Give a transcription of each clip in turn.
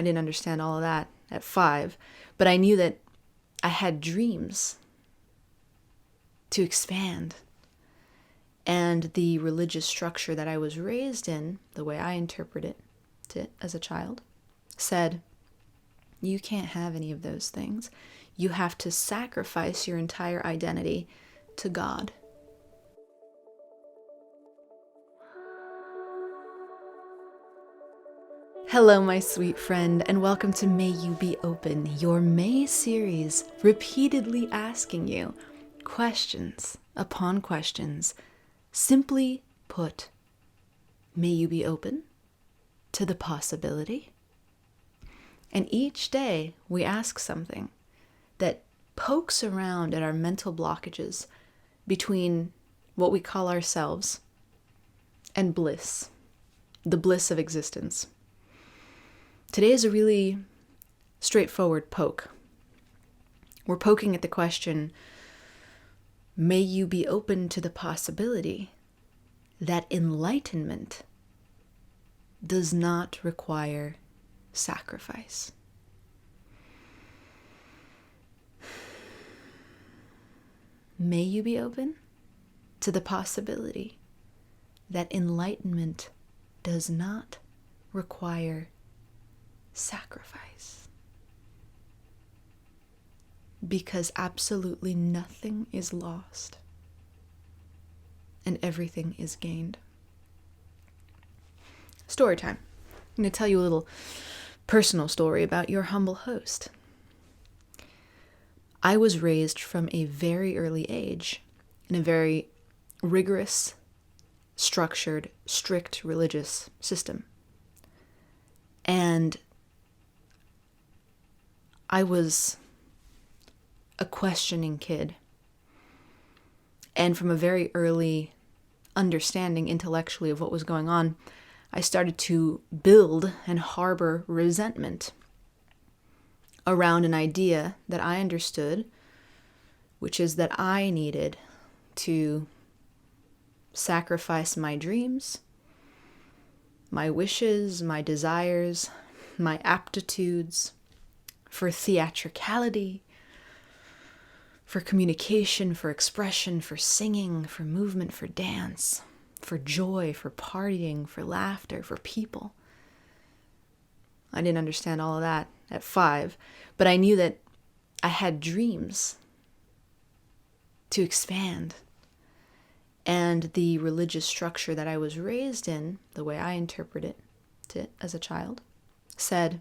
I didn't understand all of that at 5, but I knew that I had dreams to expand. And the religious structure that I was raised in, the way I interpreted it as a child, said, you can't have any of those things. You have to sacrifice your entire identity to God. Hello, my sweet friend, and welcome to May You Be Open, your May series, repeatedly asking you questions upon questions. Simply put, may you be open to the possibility? And each day we ask something that pokes around at our mental blockages between what we call ourselves and bliss, the bliss of existence. Today is a really straightforward poke. We're poking at the question, may you be open to the possibility that enlightenment does not require sacrifice. May you be open to the possibility that enlightenment does not require sacrifice. Because absolutely nothing is lost and everything is gained. Story time. I'm going to tell you a little personal story about your humble host. I was raised from a very early age in a very rigorous, structured, strict religious system. And I was a questioning kid. And from a very early understanding intellectually of what was going on, I started to build and harbor resentment around an idea that I understood, which is that I needed to sacrifice my dreams, my wishes, my desires, my aptitudes for theatricality, for communication, for expression, for singing, for movement, for dance, for joy, for partying, for laughter, for people. I didn't understand all of that at 5, but I knew that I had dreams to expand. And the religious structure that I was raised in, the way I interpreted it as a child, said,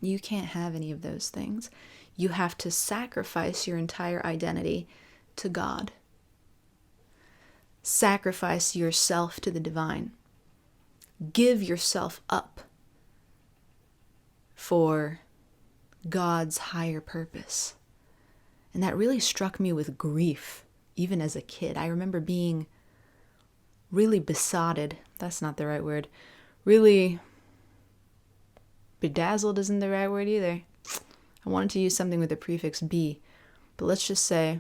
you can't have any of those things. You have to sacrifice your entire identity to God. Sacrifice yourself to the divine. Give yourself up for God's higher purpose. And that really struck me with grief, even as a kid. I remember being really besotted. That's not the right word. Really bedazzled isn't the right word either. I wanted to use something with the prefix be, but let's just say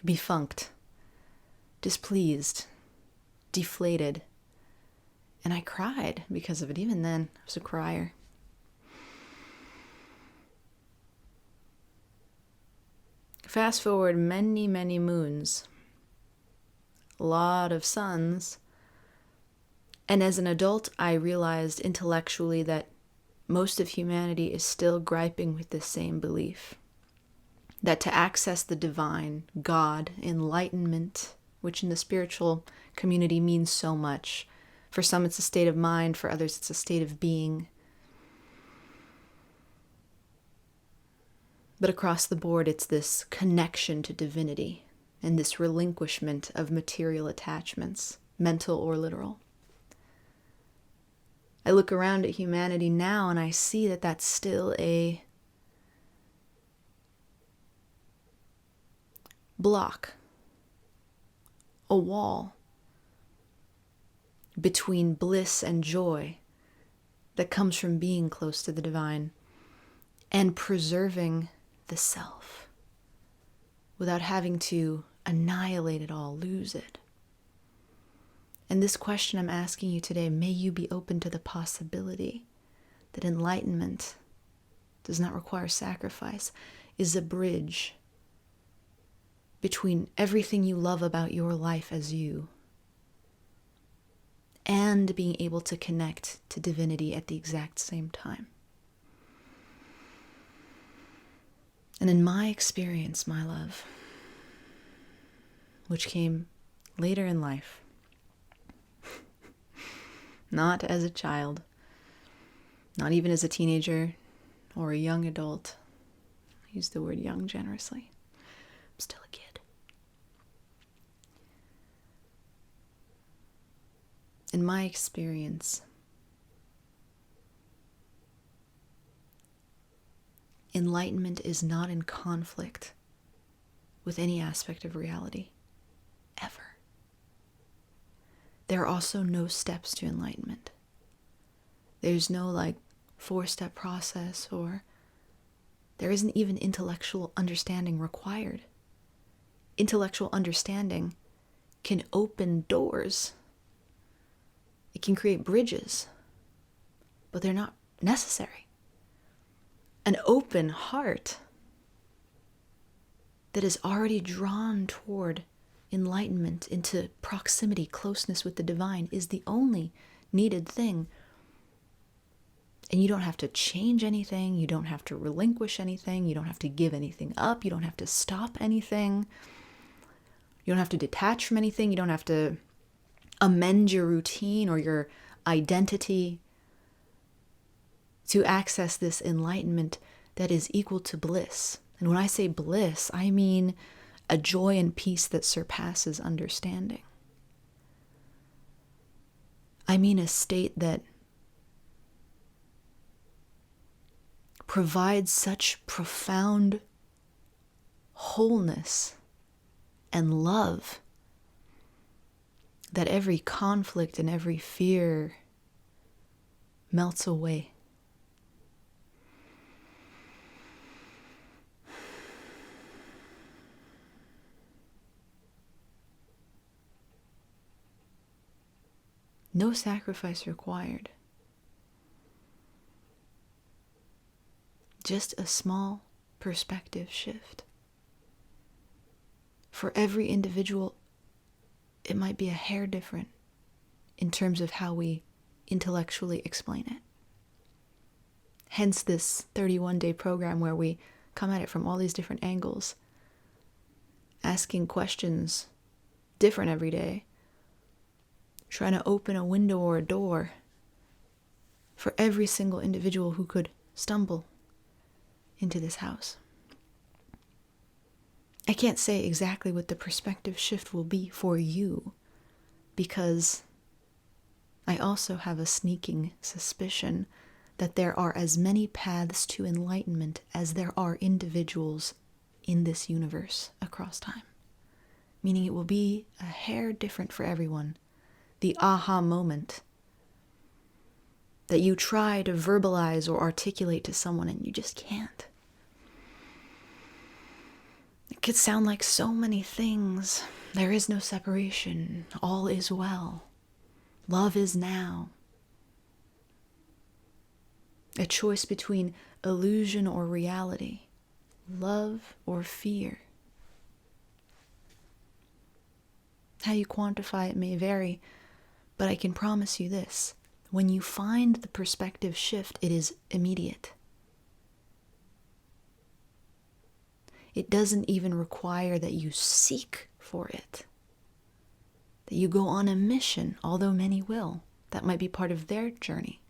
befunked, displeased, deflated. And I cried because of it. Even then, I was a crier. Fast forward many, many moons, a lot of suns, and as an adult, I realized intellectually that most of humanity is still griping with the same belief. That to access the divine, God, enlightenment, which in the spiritual community means so much. For some it's a state of mind, for others it's a state of being. But across the board it's this connection to divinity and this relinquishment of material attachments, mental or literal. I look around at humanity now and I see that that's still a block, a wall between bliss and joy that comes from being close to the divine and preserving the self without having to annihilate it all, lose it. And this question I'm asking you today, may you be open to the possibility that enlightenment does not require sacrifice is a bridge between everything you love about your life as you and being able to connect to divinity at the exact same time. And in my experience, my love, which came later in life, not as a child, not even as a teenager or a young adult. I use the word young generously. I'm still a kid. In my experience, enlightenment is not in conflict with any aspect of reality, ever. There are also no steps to enlightenment. There's no 4-step process, or there isn't even intellectual understanding required. Intellectual understanding can open doors. It can create bridges, but they're not necessary. An open heart that is already drawn toward enlightenment, into proximity, closeness with the divine, is the only needed thing. And you don't have to change anything. You don't have to relinquish anything. You don't have to give anything up. You don't have to stop anything. You don't have to detach from anything. You don't have to amend your routine or your identity to access this enlightenment that is equal to bliss. And when I say bliss, I mean a joy and peace that surpasses understanding. I mean a state that provides such profound wholeness and love that every conflict and every fear melts away. No sacrifice required. Just a small perspective shift. For every individual, it might be a hair different in terms of how we intellectually explain it. Hence this 31-day program where we come at it from all these different angles, asking questions different every day, trying to open a window or a door for every single individual who could stumble into this house. I can't say exactly what the perspective shift will be for you, because I also have a sneaking suspicion that there are as many paths to enlightenment as there are individuals in this universe across time. Meaning it will be a hair different for everyone. The aha moment that you try to verbalize or articulate to someone and you just can't. It could sound like so many things. There is no separation. All is well. Love is now. A choice between illusion or reality. Love or fear. How you quantify it may vary, but I can promise you this. When you find the perspective shift, it is immediate. It doesn't even require that you seek for it. That you go on a mission, although many will. That might be part of their journey.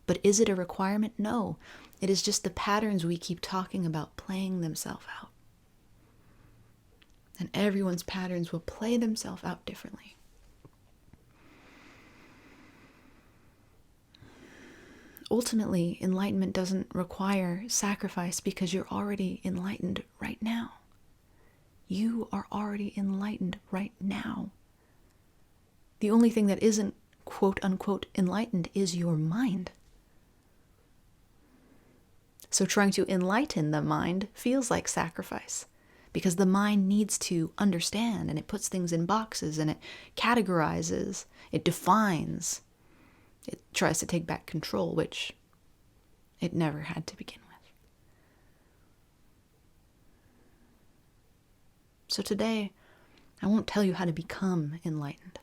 But is it a requirement? No. It is just the patterns we keep talking about playing themselves out. And everyone's patterns will play themselves out differently. Ultimately, enlightenment doesn't require sacrifice because you're already enlightened right now. You are already enlightened right now. The only thing that isn't quote unquote enlightened is your mind. So trying to enlighten the mind feels like sacrifice because the mind needs to understand, and it puts things in boxes and it categorizes, it defines. It tries to take back control, which It never had to begin with. So today, I won't tell you how to become enlightened,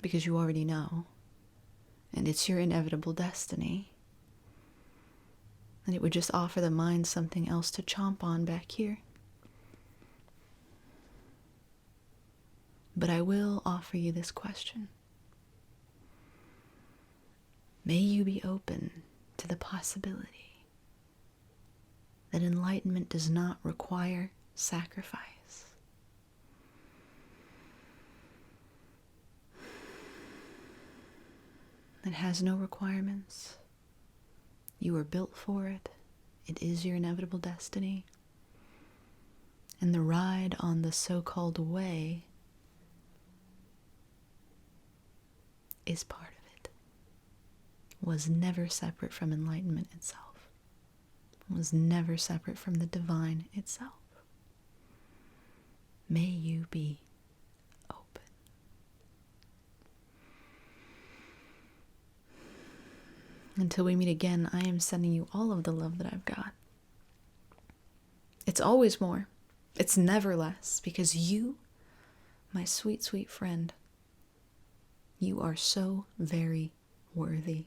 because you already know, and it's your inevitable destiny. And it would just offer the mind something else to chomp on back here. But I will offer you this question. May you be open to the possibility that enlightenment does not require sacrifice. It has no requirements. You were built for it. It is your inevitable destiny. And the ride on the so-called way is part of it. Was never separate from enlightenment itself. Was never separate from the divine itself. May you be open. Until we meet again, I am sending you all of the love that I've got. It's always more. It's never less, because you, my sweet, sweet friend, you are so very worthy